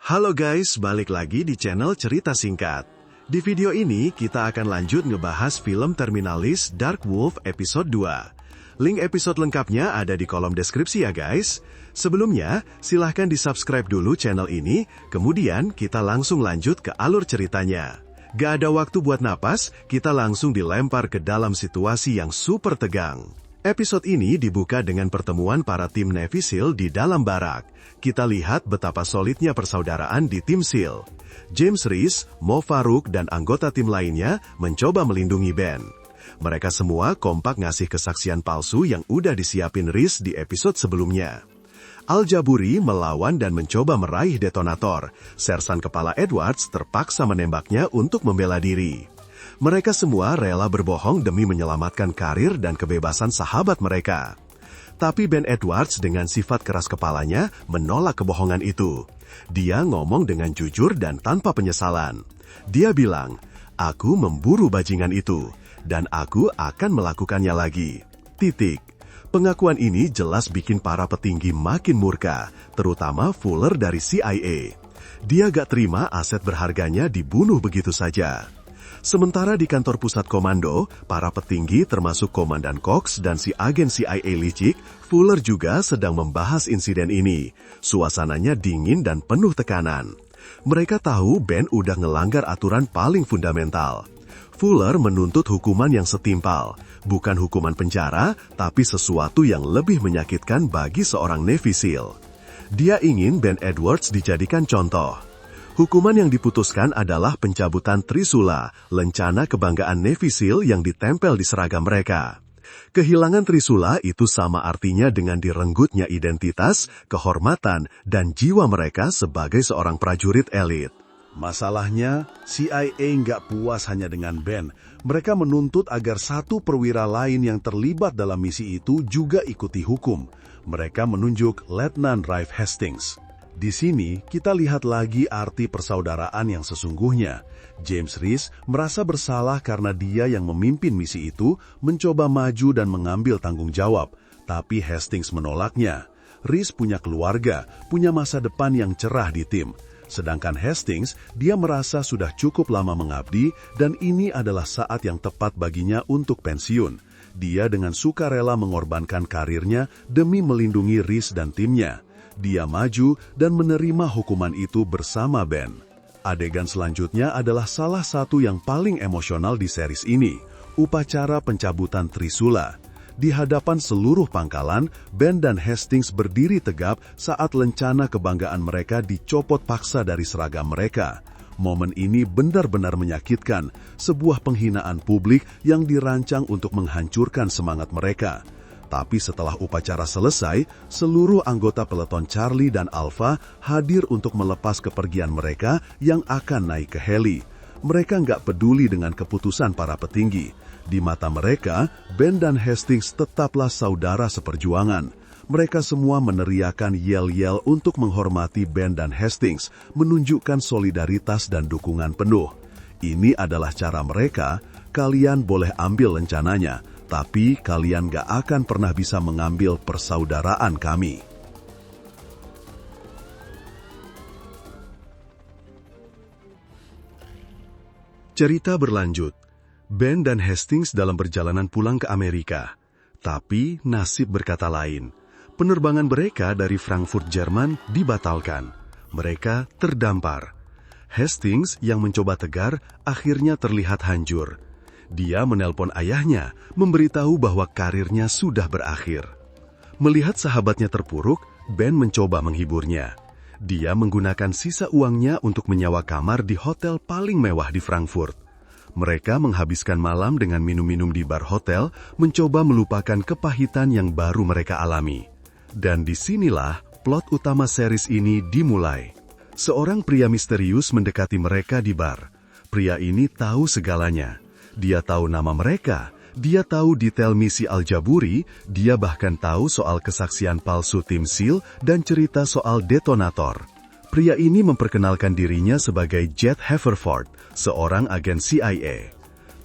Halo guys, balik lagi di channel Cerita Singkat. Di video ini kita akan lanjut ngebahas film Terminalis Dark Wolf episode 2. Link episode lengkapnya ada di kolom deskripsi ya guys. Sebelumnya, silahkan di-subscribe dulu channel ini, kemudian kita langsung lanjut ke alur ceritanya. Gak ada waktu buat napas, kita langsung dilempar ke dalam situasi yang super tegang. Episode ini dibuka dengan pertemuan para tim Navy SEAL di dalam barak. Kita lihat betapa solidnya persaudaraan di tim SEAL. James Reese, Mo Farouk, dan anggota tim lainnya mencoba melindungi Ben. Mereka semua kompak ngasih kesaksian palsu yang udah disiapin Reese di episode sebelumnya. Al-Jaburi melawan dan mencoba meraih detonator. Sersan kepala Edwards terpaksa menembaknya untuk membela diri. Mereka semua rela berbohong demi menyelamatkan karir dan kebebasan sahabat mereka. Tapi Ben Edwards dengan sifat keras kepalanya menolak kebohongan itu. Dia ngomong dengan jujur dan tanpa penyesalan. Dia bilang, "Aku memburu bajingan itu, dan aku akan melakukannya lagi." Titik. Pengakuan ini jelas bikin para petinggi makin murka, terutama Fuller dari CIA. Dia gak terima aset berharganya dibunuh begitu saja. Sementara di kantor pusat komando, para petinggi termasuk Komandan Cox dan si agen CIA licik, Fuller juga sedang membahas insiden ini. Suasananya dingin dan penuh tekanan. Mereka tahu Ben udah ngelanggar aturan paling fundamental. Fuller menuntut hukuman yang setimpal, bukan hukuman penjara, tapi sesuatu yang lebih menyakitkan bagi seorang Navy SEAL. Dia ingin Ben Edwards dijadikan contoh. Hukuman yang diputuskan adalah pencabutan trisula, lencana kebanggaan Navy SEAL yang ditempel di seragam mereka. Kehilangan trisula itu sama artinya dengan direnggutnya identitas, kehormatan, dan jiwa mereka sebagai seorang prajurit elit. Masalahnya, CIA nggak puas hanya dengan Ben. Mereka menuntut agar satu perwira lain yang terlibat dalam misi itu juga ikuti hukum. Mereka menunjuk Letnan Ralph Hastings. Di sini, kita lihat lagi arti persaudaraan yang sesungguhnya. James Reese merasa bersalah karena dia yang memimpin misi itu mencoba maju dan mengambil tanggung jawab. Tapi Hastings menolaknya. Reese punya keluarga, punya masa depan yang cerah di tim. Sedangkan Hastings, dia merasa sudah cukup lama mengabdi dan ini adalah saat yang tepat baginya untuk pensiun. Dia dengan sukarela mengorbankan karirnya demi melindungi Reese dan timnya. Dia maju dan menerima hukuman itu bersama Ben. Adegan selanjutnya adalah salah satu yang paling emosional di series ini, upacara pencabutan trisula. Di hadapan seluruh pangkalan, Ben dan Hastings berdiri tegap saat lencana kebanggaan mereka dicopot paksa dari seragam mereka. Momen ini benar-benar menyakitkan, sebuah penghinaan publik yang dirancang untuk menghancurkan semangat mereka. Tapi setelah upacara selesai, seluruh anggota peleton Charlie dan Alpha hadir untuk melepas kepergian mereka yang akan naik ke heli. Mereka nggak peduli dengan keputusan para petinggi. Di mata mereka, Ben dan Hastings tetaplah saudara seperjuangan. Mereka semua meneriakan yel-yel untuk menghormati Ben dan Hastings, menunjukkan solidaritas dan dukungan penuh. Ini adalah cara mereka, kalian boleh ambil lencananya, tapi kalian gak akan pernah bisa mengambil persaudaraan kami. Cerita berlanjut. Ben dan Hastings dalam perjalanan pulang ke Amerika. Tapi nasib berkata lain. Penerbangan mereka dari Frankfurt, Jerman dibatalkan. Mereka terdampar. Hastings yang mencoba tegar akhirnya terlihat hancur. Dia menelpon ayahnya, memberitahu bahwa karirnya sudah berakhir. Melihat sahabatnya terpuruk, Ben mencoba menghiburnya. Dia menggunakan sisa uangnya untuk menyewa kamar di hotel paling mewah di Frankfurt. Mereka menghabiskan malam dengan minum-minum di bar hotel, mencoba melupakan kepahitan yang baru mereka alami. Dan disinilah plot utama series ini dimulai. Seorang pria misterius mendekati mereka di bar. Pria ini tahu segalanya. Dia tahu nama mereka, dia tahu detail misi Al-Jaburi, dia bahkan tahu soal kesaksian palsu tim SEAL dan cerita soal detonator. Pria ini memperkenalkan dirinya sebagai Jet Haverford, seorang agen CIA.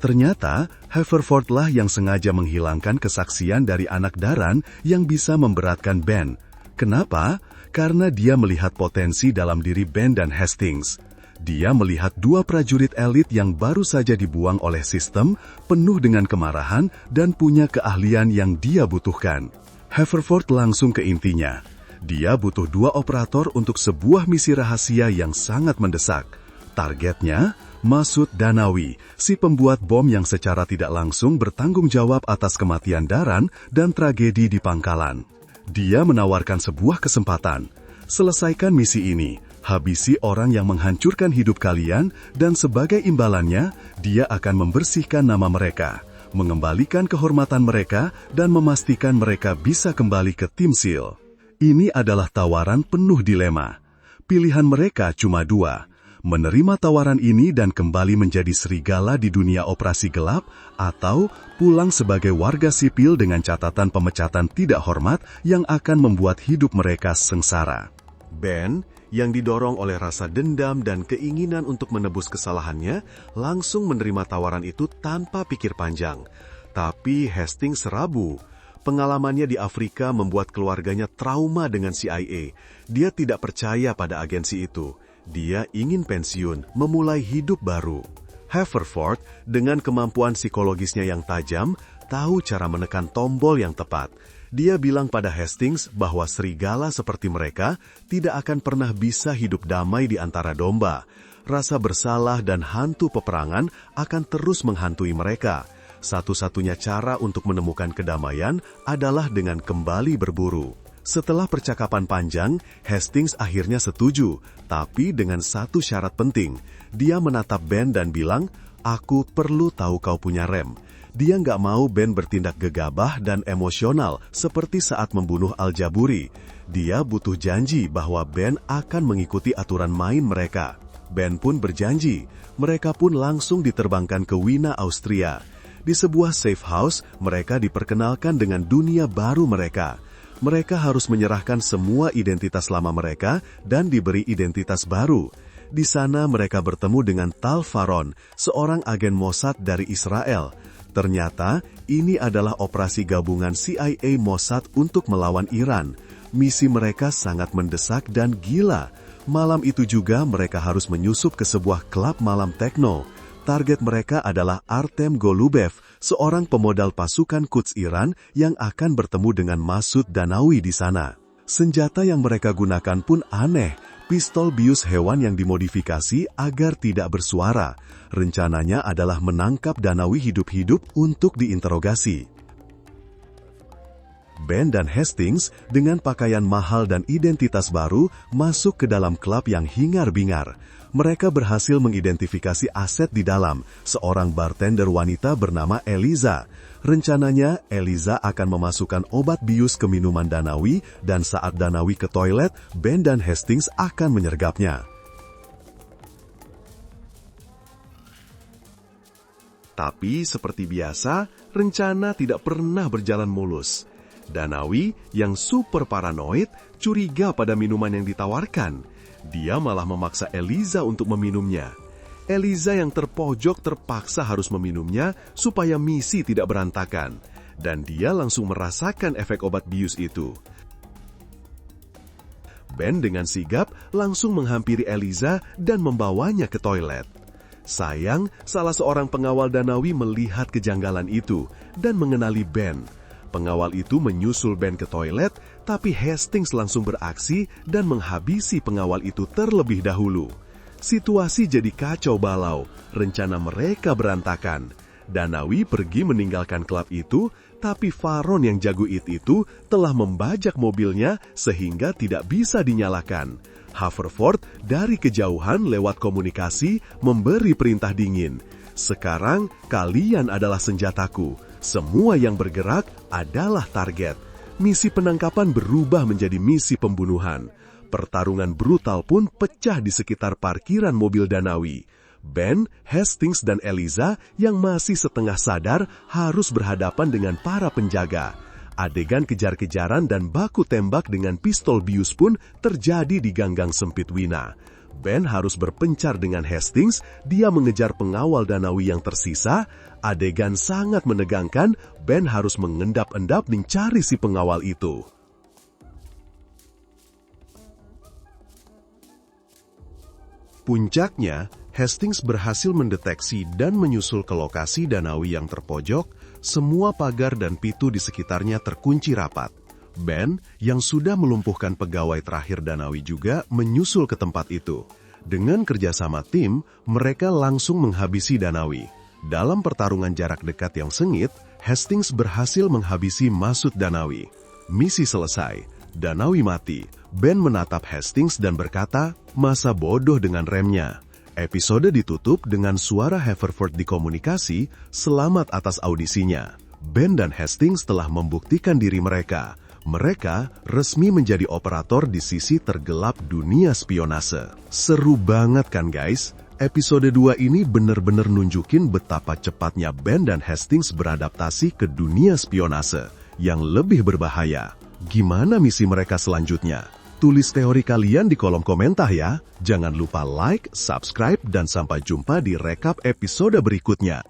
Ternyata, Haverford lah yang sengaja menghilangkan kesaksian dari anak Daran yang bisa memberatkan Ben. Kenapa? karena dia melihat potensi dalam diri Ben dan Hastings. Dia melihat dua prajurit elit yang baru saja dibuang oleh sistem, penuh dengan kemarahan dan punya keahlian yang dia butuhkan. Haverford langsung ke intinya. Dia butuh dua operator untuk sebuah misi rahasia yang sangat mendesak. Targetnya, Masud Danawi, si pembuat bom yang secara tidak langsung bertanggung jawab atas kematian Daran dan tragedi di Pangkalan. Dia menawarkan sebuah kesempatan. Selesaikan misi ini, habisi orang yang menghancurkan hidup kalian, dan sebagai imbalannya, dia akan membersihkan nama mereka, mengembalikan kehormatan mereka, dan memastikan mereka bisa kembali ke tim SEAL. Ini adalah tawaran penuh dilema. Pilihan mereka cuma dua. Menerima tawaran ini dan kembali menjadi serigala di dunia operasi gelap, atau pulang sebagai warga sipil dengan catatan pemecatan tidak hormat yang akan membuat hidup mereka sengsara. Ben, yang didorong oleh rasa dendam dan keinginan untuk menebus kesalahannya, langsung menerima tawaran itu tanpa pikir panjang. Tapi Hastings ragu. Pengalamannya di Afrika membuat keluarganya trauma dengan CIA. Dia tidak percaya pada agensi itu. Dia ingin pensiun, memulai hidup baru. Haverford, dengan kemampuan psikologisnya yang tajam, tahu cara menekan tombol yang tepat. Dia bilang pada Hastings bahwa serigala seperti mereka tidak akan pernah bisa hidup damai di antara domba. Rasa bersalah dan hantu peperangan akan terus menghantui mereka. Satu-satunya cara untuk menemukan kedamaian adalah dengan kembali berburu. Setelah percakapan panjang, Hastings akhirnya setuju, tapi dengan satu syarat penting. Dia menatap Ben dan bilang, "Aku perlu tahu kau punya rem." Dia nggak mau Ben bertindak gegabah dan emosional seperti saat membunuh Al-Jaburi. Dia butuh janji bahwa Ben akan mengikuti aturan main mereka. Ben pun berjanji. Mereka pun langsung diterbangkan ke Wina, Austria. Di sebuah safe house, mereka diperkenalkan dengan dunia baru mereka. Mereka harus menyerahkan semua identitas lama mereka dan diberi identitas baru. Di sana mereka bertemu dengan Tal Faron, seorang agen Mossad dari Israel. Ternyata, ini adalah operasi gabungan CIA Mossad untuk melawan Iran. Misi mereka sangat mendesak dan gila. Malam itu juga mereka harus menyusup ke sebuah klub malam tekno. Target mereka adalah Artem Golubev, seorang pemodal pasukan Quds Iran yang akan bertemu dengan Masud Danawi di sana. Senjata yang mereka gunakan pun aneh, pistol bius hewan yang dimodifikasi agar tidak bersuara. Rencananya adalah menangkap Danawi hidup-hidup untuk diinterogasi. Ben dan Hastings dengan pakaian mahal dan identitas baru masuk ke dalam klub yang hingar-bingar. Mereka berhasil mengidentifikasi aset di dalam, seorang bartender wanita bernama Eliza. Rencananya, Eliza akan memasukkan obat bius ke minuman Danawi, dan saat Danawi ke toilet, Ben dan Hastings akan menyergapnya. Tapi seperti biasa, rencana tidak pernah berjalan mulus. Danawi, yang super paranoid, curiga pada minuman yang ditawarkan. Dia malah memaksa Eliza untuk meminumnya. Eliza yang terpojok terpaksa harus meminumnya supaya misi tidak berantakan. Dan dia langsung merasakan efek obat bius itu. Ben dengan sigap langsung menghampiri Eliza dan membawanya ke toilet. Sayang, salah seorang pengawal Danawi melihat kejanggalan itu dan mengenali Ben. Pengawal itu menyusul Ben ke toilet, tapi Hastings langsung beraksi dan menghabisi pengawal itu terlebih dahulu. Situasi jadi kacau balau, rencana mereka berantakan. Danawi pergi meninggalkan klub itu, tapi Faron yang jagoit itu telah membajak mobilnya sehingga tidak bisa dinyalakan. Haverford dari kejauhan lewat komunikasi memberi perintah dingin. "Sekarang kalian adalah senjataku. Semua yang bergerak adalah target." Misi penangkapan berubah menjadi misi pembunuhan. Pertarungan brutal pun pecah di sekitar parkiran mobil Danawi. Ben, Hastings, dan Eliza yang masih setengah sadar harus berhadapan dengan para penjaga. Adegan kejar-kejaran dan baku tembak dengan pistol bius pun terjadi di ganggang sempit Wina. Ben harus berpencar dengan Hastings, dia mengejar pengawal Danawi yang tersisa. Adegan sangat menegangkan, Ben harus mengendap-endap mencari si pengawal itu. Puncaknya, Hastings berhasil mendeteksi dan menyusul ke lokasi Danawi yang terpojok. Semua pagar dan pintu di sekitarnya terkunci rapat. Ben, yang sudah melumpuhkan pegawai terakhir Danawi juga menyusul ke tempat itu. Dengan kerjasama tim, mereka langsung menghabisi Danawi. Dalam pertarungan jarak dekat yang sengit, Hastings berhasil menghabisi Masud Danawi. Misi selesai, Danawi mati. Ben menatap Hastings dan berkata, "Masa bodoh dengan remnya." Episode ditutup dengan suara Haverford di komunikasi, "Selamat atas audisinya." Ben dan Hastings telah membuktikan diri mereka. Mereka resmi menjadi operator di sisi tergelap dunia spionase. Seru banget kan guys? Episode 2 ini bener-bener nunjukin betapa cepatnya Ben dan Hastings beradaptasi ke dunia spionase yang lebih berbahaya. Gimana misi mereka selanjutnya? Tulis teori kalian di kolom komentar ya. Jangan lupa like, subscribe, dan sampai jumpa di rekap episode berikutnya.